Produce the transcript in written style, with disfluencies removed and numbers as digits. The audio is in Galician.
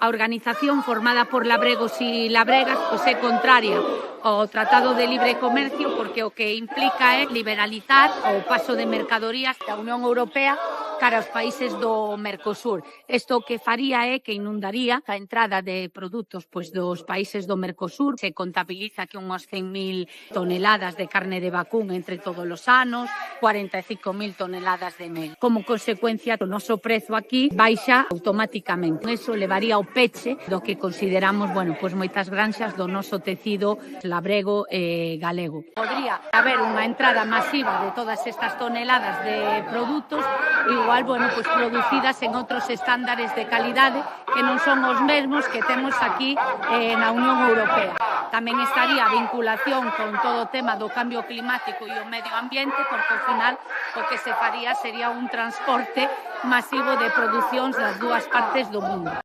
A organización formada por labregos e labregas pois é contraria ao Tratado de Libre Comercio porque o que implica é liberalizar o paso de mercadorías da Unión Europea cara aos países do Mercosur. Isto que faría é que inundaría a entrada de produtos pois dos países do Mercosur. Se contabiliza que unhas 100.000 toneladas de carne de vacún entre todos os anos, 45.000 toneladas de mel. Como consecuencia, o noso prezo aquí baixa automáticamente. Eso levaría ao peche do que consideramos, pois moitas granxas do noso tecido labrego e galego. Podría haber unha entrada masiva de todas estas toneladas de produtos, igual, pois producidas en outros estándares de calidade que non son os mesmos que temos aquí na Unión Europea. Tamén estaría a vinculación con todo o tema do cambio climático e o medio ambiente, porque ao final o que se faría sería un transporte masivo de producións das dúas partes do mundo.